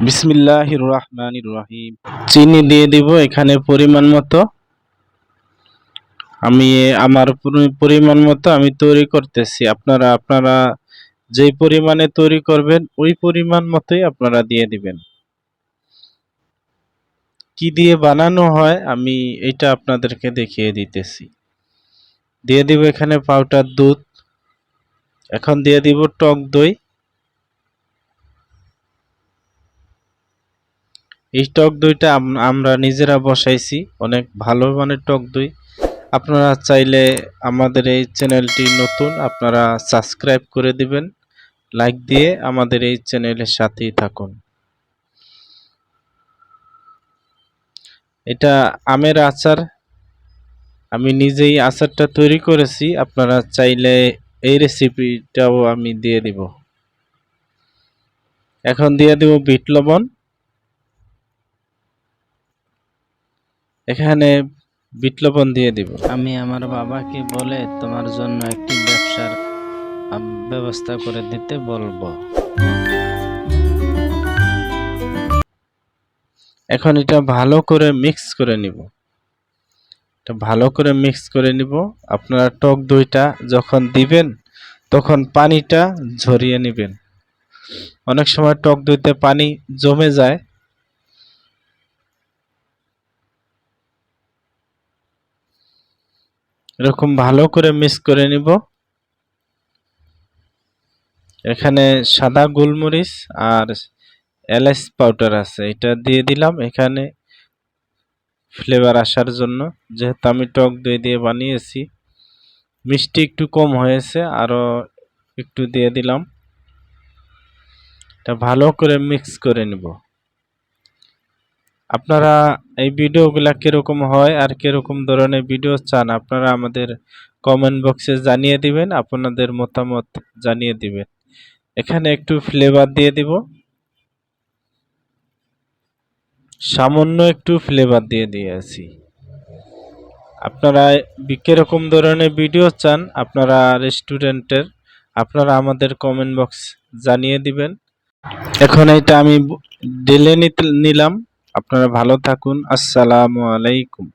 বিসমিল্লাহির রহমানির রহিম। চিনি দিয়ে দিব এখানে পরিমাণ মতো। আমি আমার পরিমাণ মতো আমি তৈরি করতেছি। আপনারা যেই পরিমাণে তৈরি করবেন ওই পরিমাণ মতোই আপনারা দিয়ে দিবেন। কি দিয়ে বানানো হয় আমি এটা আপনাদেরকে দেখিয়ে দিতেছি। দিয়ে দিব এখানে পাউডার দুধ, এখন দিয়ে দিব টক দই। এই টক দইটা আমরা নিজেরা বসাইছি, অনেক ভালো মানের টক দই। আপনারা চাইলে আমাদের এই চ্যানেলটি নতুন, আপনারা সাবস্ক্রাইব করে দিবেন, লাইক দিয়ে আমাদের এই চ্যানেলের সাথেই থাকুন। এটা আমের আচার, আমি নিজেই আচারটা তৈরি করেছি। আপনারা চাইলে এই রেসিপিটাও আমি দিয়ে দিব। এখন দিয়ে দিব বিট লবণ। এখানে বিট লবণ দিয়ে দিব। আমি আমার বাবাকে বলে তোমার জন্য একটি ব্যবসার ব্যবস্থা করে দিতে বলবো। এখন এটা ভালো করে মিক্স করে নিব। এটা ভালো করে মিক্স করে নিব। আপনারা টক দইটা যখন দিবেন তখন পানিটা ঝরিয়ে নেবেন। অনেক সময় টক দইতে পানি জমে যায়। এরকম ভালো করে মিক্স করে নিব। এখানে সাদা গোলমরিচ আর এলাচ পাউডার আছে, এটা দিয়ে দিলাম এখানে ফ্লেভার আসার জন্য। যেহেতু আমি টক দই দিয়ে বানিয়েছি, মিষ্টি একটু কম হয়েছে, আরো একটু দিয়ে দিলাম। এটা ভালো করে মিক্স করে নিব। আপনারা এই ভিডিওগুলা কিরকম হয় আর কিরকম ধরনের ভিডিও চান আপনারা আমাদের কমেন্ট বক্সে জানিয়ে দিবেন, আপনাদের মতামত জানিয়ে দিবেন। এখানে একটু ফ্লেভার দিয়ে দিব, সামান্য একটু ফ্লেভার দিয়ে দিয়েছি। আপনারা কিরকম ধরনের ভিডিও চান আপনারা রেস্টুরেন্টের, আপনারা আমাদের কমেন্ট বক্স জানিয়ে দিবেন। এখন এটা আমি ঢেলে নিলাম। আপনারা ভালো থাকুন। আসসালামু আলাইকুম।